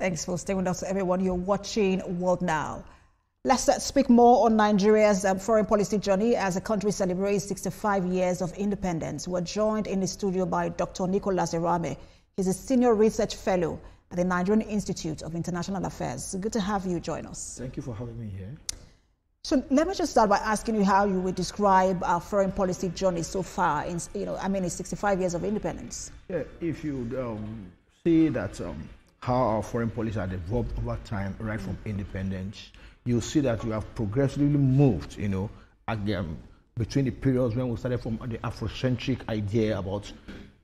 Thanks for staying with us, everyone. You're watching World Now. Let's speak more on Nigeria's foreign policy journey as the country celebrates 65 years of independence. We're joined in the studio by Dr. Nicholas Irame. He's a senior research fellow at the Nigerian Institute of International Affairs. Good to have you join us. Thank you for having me here. So let me just start by asking you how you would describe our foreign policy journey so far in, it's 65 years of independence. Yeah, if you see that how our foreign policy has evolved over time, right from independence, you'll see that we have progressively moved, between the periods when we started from the Afrocentric idea about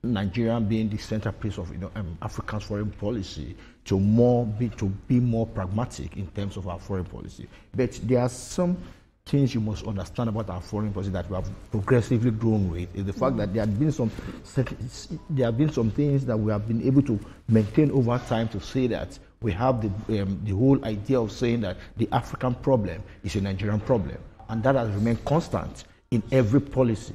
Nigeria being the centerpiece of Africa's foreign policy to be more pragmatic in terms of our foreign policy. But there are some things you must understand about our foreign policy that we have progressively grown with. Is the fact that there have been some things that we have been able to maintain over time to say that we have the whole idea of saying that the African problem is a Nigerian problem, and that has remained constant in every policy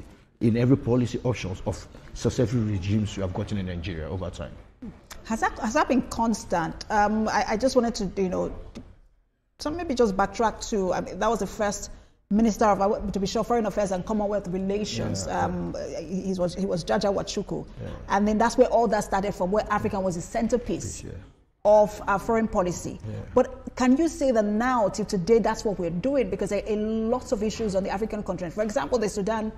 options of successive regimes we have gotten in Nigeria over time. Has that been constant? I just wanted to, so maybe just backtrack to, that was the first Minister of, to be sure, Foreign Affairs and Commonwealth Relations. He was Jaja Wachuku. Yeah. And then that's where all that started from, where Africa was the centerpiece of our foreign policy. Yeah. But can you say that now, till today, that's what we're doing? Because there are a lot of issues on the African continent. For example, the Sudan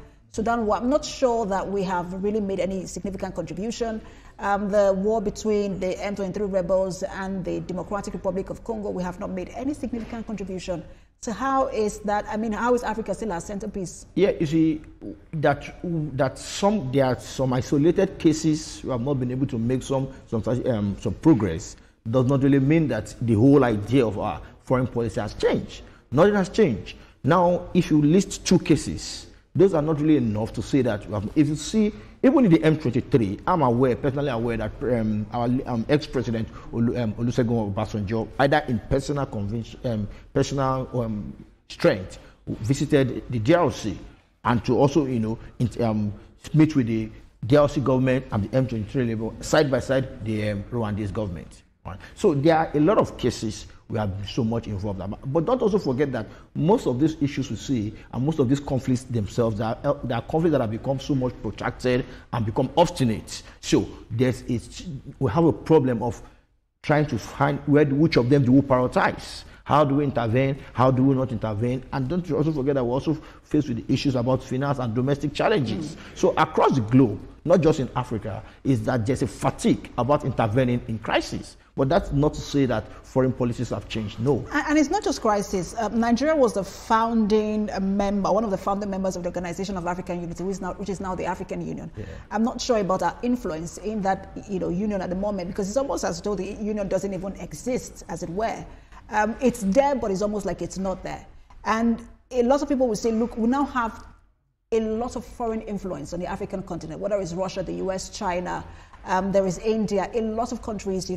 war, I'm not sure that we have really made any significant contribution. The war between the M23 rebels and the Democratic Republic of Congo, we have not made any significant contribution. So how is that? How is Africa still our centerpiece? Yeah, you see, there are some isolated cases we have not been able to make some progress. Does not really mean that the whole idea of our foreign policy has changed. Nothing has changed. Now, if you list 2 cases, those are not really enough to say that if you see, even in the M23, I'm personally aware that our ex-president Olusegun Obasanjo, either in personal strength, visited the DRC and to also, meet with the DRC government and the M23 level, side by side, the Rwandese government. Right? So there are a lot of cases we are so much involved. But don't also forget that most of these issues we see and most of these conflicts themselves, they are conflicts that have become so much protracted and become obstinate. So we have a problem of trying to find which of them do we prioritize. How do we intervene? How do we not intervene? And don't also forget that we're also faced with the issues about finance and domestic challenges. So across the globe, not just in Africa, is that there's a fatigue about intervening in crisis. But that's not to say that foreign policies have changed, no. And it's not just crisis. Nigeria was the founding member, one of the founding members of the Organization of African Unity, which is now the African Union. Yeah. I'm not sure about our influence in that union at the moment, because it's almost as though the union doesn't even exist, as it were. It's there, but it's almost like it's not there. And a lot of people will say, look, we now have a lot of foreign influence on the African continent, whether it's Russia, the US, China, there is India, a lot of countries,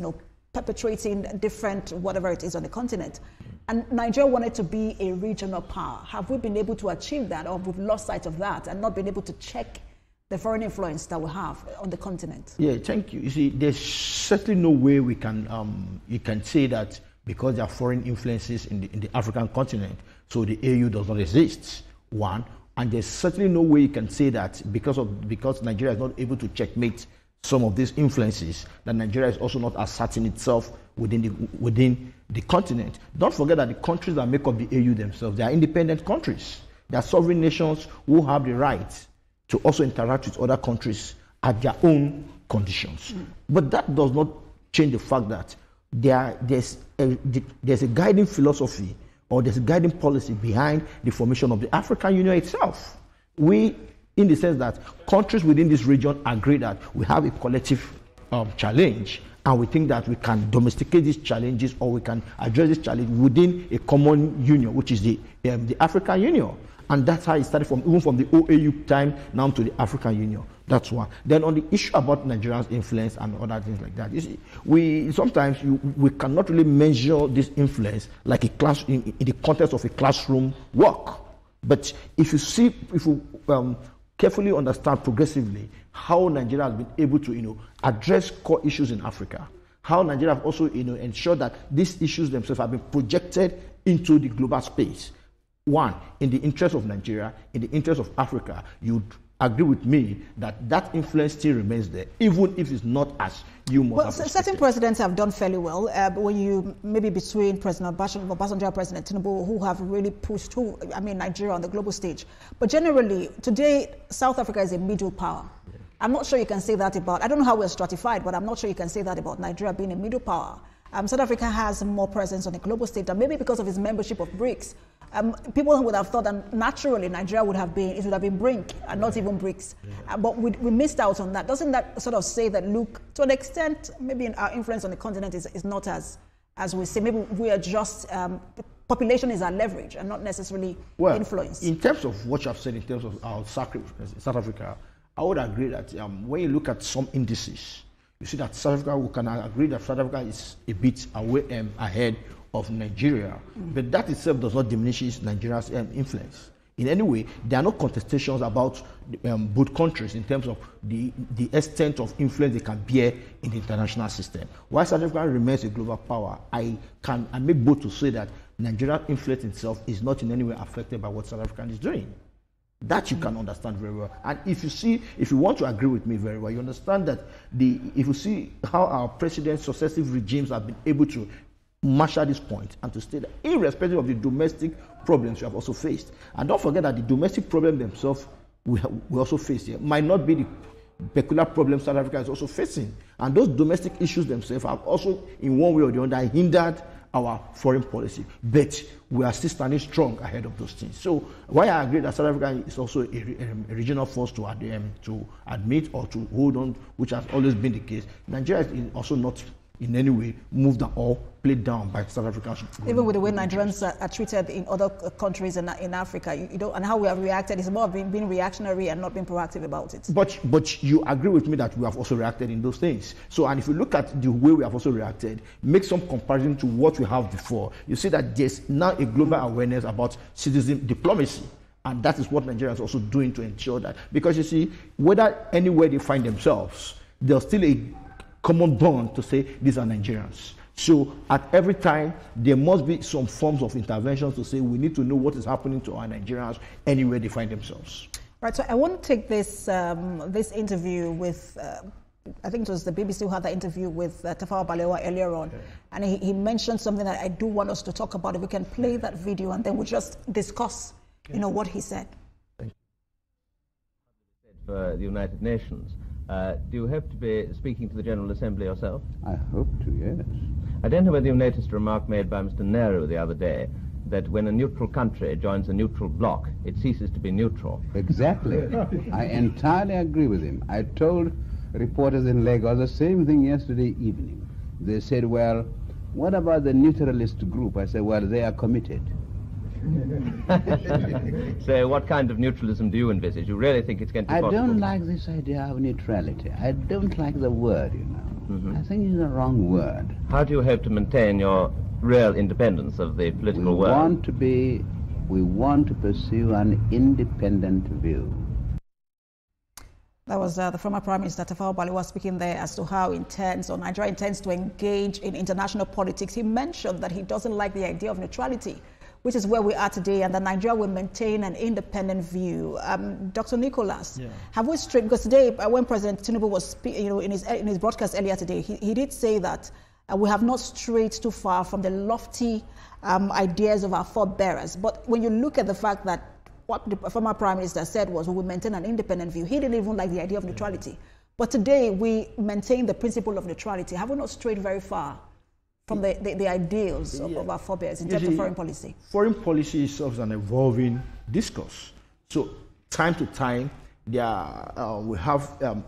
perpetrating different whatever it is on the continent. And Nigeria wanted to be a regional power. Have we been able to achieve that, or we've lost sight of that and not been able to check the foreign influence that we have on the continent? Yeah, thank you. You see, there's certainly no way we can, you can say that because there are foreign influences in the African continent, so the AU does not exist, one. And there's certainly no way you can say that because Nigeria is not able to checkmate some of these influences, that Nigeria is also not asserting itself within the continent. Don't forget that the countries that make up the AU themselves, they are independent countries. They are sovereign nations who have the right to also interact with other countries at their own conditions. But that does not change the fact that there's a guiding philosophy or there's a guiding policy behind the formation of the African Union itself. In the sense that countries within this region agree that we have a collective challenge, and we think that we can domesticate these challenges, or we can address this challenge within a common union, which is the African Union. And that's how it started even from the OAU time now to the African Union. That's one. Then on the issue about Nigeria's influence and other things like that, you see, we cannot really measure this influence like a class in the context of a classroom work. But if you carefully understand progressively how Nigeria has been able to, address core issues in Africa, how Nigeria have also ensured that these issues themselves have been projected into the global space. One, in the interest of Nigeria, in the interest of Africa, you'd agree with me that that influence still remains there, even if it's not as you must have expected. Certain presidents have done fairly well, but when you, maybe between President Obasanjo and President Tinubu, who have really pushed Nigeria on the global stage. But generally, today, South Africa is a middle power. Yeah. I'm not sure you can say that about, I don't know how we're stratified, but I'm not sure you can say that about Nigeria being a middle power. South Africa has more presence on the global stage, and maybe because of its membership of BRICS. People would have thought that naturally Nigeria would have been BRIC and not even BRICS. But we missed out on that. Doesn't that sort of say that, look, to an extent, maybe our influence on the continent is not as we say. Maybe we are just, population is our leverage and not necessarily influence. In terms of what you have said in terms of our sacrifice in South Africa, I would agree that when you look at some indices, you see that South Africa, we can agree that South Africa is a bit ahead of Nigeria, but that itself does not diminish Nigeria's influence. In any way, there are no contestations about both countries in terms of the extent of influence they can bear in the international system. While South Africa remains a global power, I make both to say that Nigeria's influence itself is not in any way affected by what South Africa is doing. That you can understand very well. And if you want to agree with me very well, you understand that if you see how our president's successive regimes have been able to marshal this point and to state that irrespective of the domestic problems we have also faced, and don't forget that the domestic problems themselves we also face here might not be the peculiar problems South Africa is also facing, and those domestic issues themselves have also in one way or the other hindered our foreign policy, but we are still standing strong ahead of those things. So while I agree that South Africa is also a regional force to admit or to hold on, which has always been the case, Nigeria is also not in any way moved or played down by South Africa. Even with the way Nigerians are treated in other countries in Africa, and how we have reacted, it's more of being reactionary and not being proactive about it. But you agree with me that we have also reacted in those things. So, and if you look at the way we have also reacted, make some comparison to what we have before, you see that there's now a global awareness about citizen diplomacy. And that is what Nigeria is also doing to ensure that. Because you see, whether anywhere they find themselves, there's still a common bond to say these are Nigerians. So at every time, there must be some forms of interventions to say we need to know what is happening to our Nigerians anywhere they find themselves. Right, so I want to take this interview with, I think it was the BBC who had that interview with Tafawa Balewa earlier on. Okay. And he mentioned something that I do want us to talk about. If we can play that video and then we'll just discuss, what he said. For the United Nations. Do you hope to be speaking to the General Assembly yourself? I hope to, yes. I don't know whether you noticed a remark made by Mr. Nehru the other day that when a neutral country joins a neutral bloc, it ceases to be neutral. Exactly. I entirely agree with him. I told reporters in Lagos the same thing yesterday evening. They said, well, what about the neutralist group? I said, well, they are committed. So what kind of neutralism do you envisage? You really think it's going to be possible? I don't like this idea of neutrality. I don't like the word, I think it's the wrong word. How do you hope to maintain your real independence of the political world? We want to pursue an independent view. That was the former Prime Minister Tafawa Balewa speaking there as to how Nigeria intends to engage in international politics. He mentioned that he doesn't like the idea of neutrality, which is where we are today, and that Nigeria will maintain an independent view. Dr. Nicholas, have we strayed? Because today, when President Tinubu was in his broadcast earlier today, he did say that we have not strayed too far from the lofty ideas of our forebearers. But when you look at the fact that what the former Prime Minister said was we will maintain an independent view, he didn't even like the idea of neutrality. But today, we maintain the principle of neutrality. Have we not strayed very far from the ideals of our forebears in terms of foreign policy? Foreign policy is an evolving discourse. So time to time, we have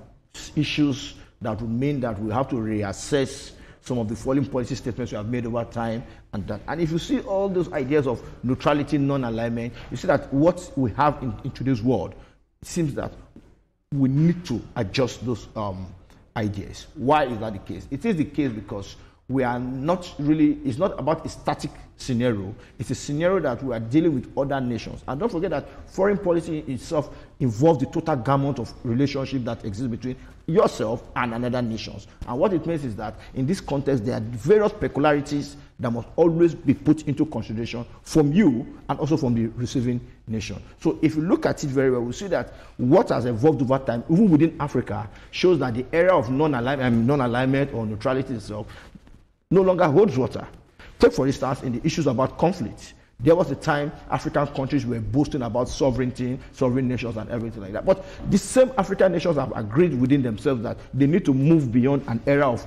issues that would mean that we have to reassess some of the foreign policy statements we have made over time and that. And if you see all those ideas of neutrality, non-alignment, you see that what we have in today's world, it seems that we need to adjust those ideas. Why is that the case? It is the case because we are not really, it's not about a static scenario. It's a scenario that we are dealing with other nations. And don't forget that foreign policy itself involves the total gamut of relationship that exists between yourself and another nations. And what it means is that in this context, there are various peculiarities that must always be put into consideration from you and also from the receiving nation. So if you look at it very well, we see that what has evolved over time, even within Africa, shows that the era of non-alignment or neutrality itself no longer holds water. Take, for instance, in the issues about conflict. There was a time African countries were boasting about sovereignty, sovereign nations and everything like that. But the same African nations have agreed within themselves that they need to move beyond an era of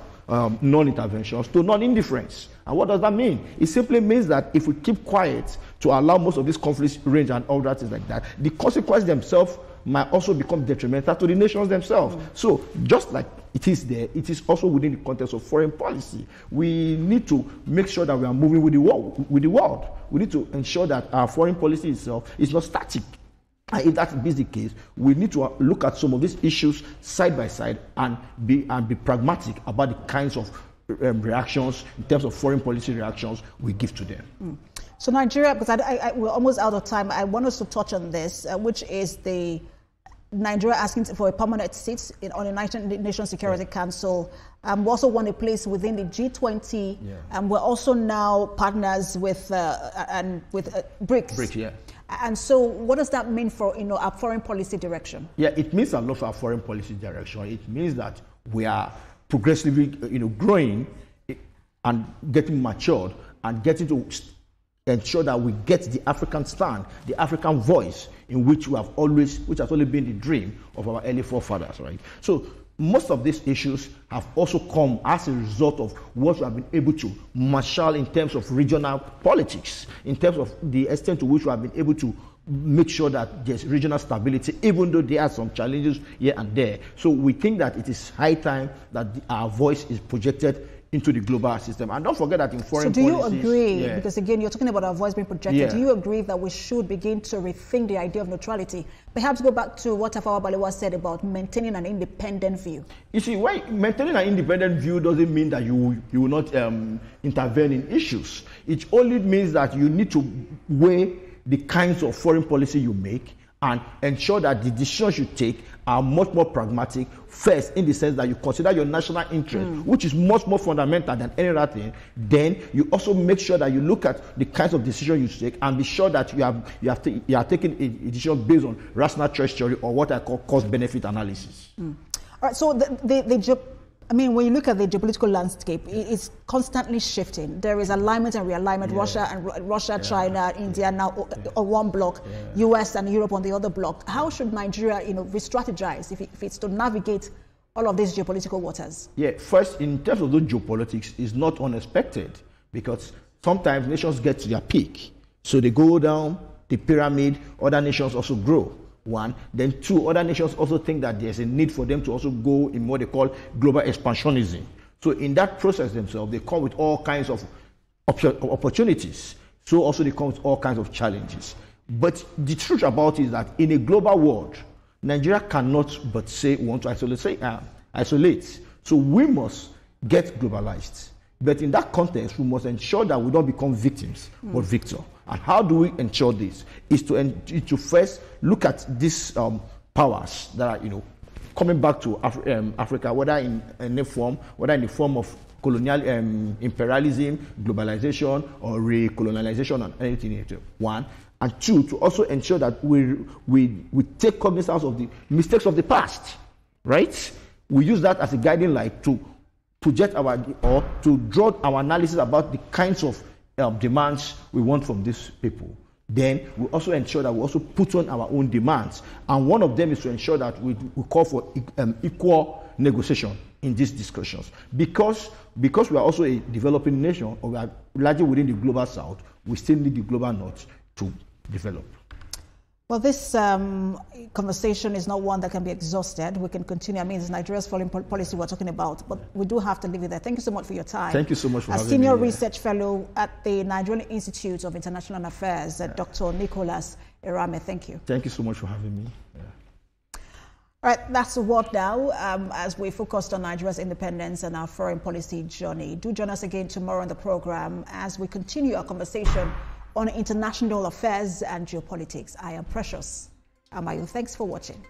non-interventions to non-indifference. And what does that mean? It simply means that if we keep quiet to allow most of these conflicts range and all that things like that, the consequences themselves might also become detrimental to the nations themselves. So just like it is there, it is also within the context of foreign policy. We need to make sure that we are moving with the world. We need to ensure that our foreign policy itself is not static. And if that is the case, we need to look at some of these issues side by side and be pragmatic about the kinds of reactions, in terms of foreign policy reactions, we give to them. So Nigeria, because we're almost out of time, I want us to touch on this, which is the Nigeria asking for a permanent seat on the United Nations Security Council. We also want a place within the G20, and we're also now partners with BRICS. BRICS, yeah. And so, what does that mean for our foreign policy direction? Yeah, it means a lot for our foreign policy direction. It means that we are progressively, growing and getting matured and getting to ensure that we get the African stand, the African voice, in which has always been the dream of our early forefathers, right? So most of these issues have also come as a result of what we have been able to marshal in terms of regional politics, in terms of the extent to which we have been able to make sure that there's regional stability, even though there are some challenges here and there. So we think that it is high time that our voice is projected into the global system. And don't forget that in foreign policies... So do you agree, because again, you're talking about our voice being projected, do you agree that we should begin to rethink the idea of neutrality? Perhaps go back to what Tafawa Balewa said about maintaining an independent view. You see, maintaining an independent view doesn't mean that you will not intervene in issues. It only means that you need to weigh the kinds of foreign policy you make and ensure that the decisions you take are much more pragmatic, first in the sense that you consider your national interest, which is much more fundamental than any other thing. Then you also make sure that you look at the kinds of decisions you take and be sure that you are taking a decision based on rational choice theory, or what I call cost-benefit analysis. All right, so when you look at the geopolitical landscape, it's constantly shifting. There is alignment and realignment. Russia, China, India now on one block, US and Europe on the other block. How should Nigeria, re-strategize if it's to navigate all of these geopolitical waters? Yeah, first, in terms of the geopolitics, it's not unexpected, because sometimes nations get to their peak, so they go down the pyramid. Other nations also grow. One, then two, other nations also think that there's a need for them to also go in what they call global expansionism. So in that process themselves, they come with all kinds of opportunities. So also they come with all kinds of challenges. But the truth about it is that in a global world, Nigeria cannot but say we want to isolate. So we must get globalized. But in that context, we must ensure that we don't become victims, but victor. And how do we ensure this? Is to first look at these powers that are, coming back to Africa, whether in the form of colonial imperialism, globalization, or recolonialization, and anything. One. And two, to also ensure that we take cognizance of the mistakes of the past, right? We use that as a guiding light to draw our analysis about the kinds of demands we want from these people. Then we also ensure that we also put on our own demands. And one of them is to ensure that we call for equal negotiation in these discussions. Because we are also a developing nation, or we are largely within the global south, we still need the global north to develop. Well, this conversation is not one that can be exhausted. We can continue. It's Nigeria's foreign policy we're talking about, but we do have to leave it there. Thank you so much for your time. Thank you so much for having me. Senior Research Fellow at the Nigerian Institute of International Affairs, Dr. Nicholas Irame. Thank you. Thank you so much for having me. All right, that's what now as we focused on Nigeria's independence and our foreign policy journey. Do join us again tomorrow on the program as we continue our conversation on international affairs and geopolitics. I am Precious Amayo. Thanks for watching.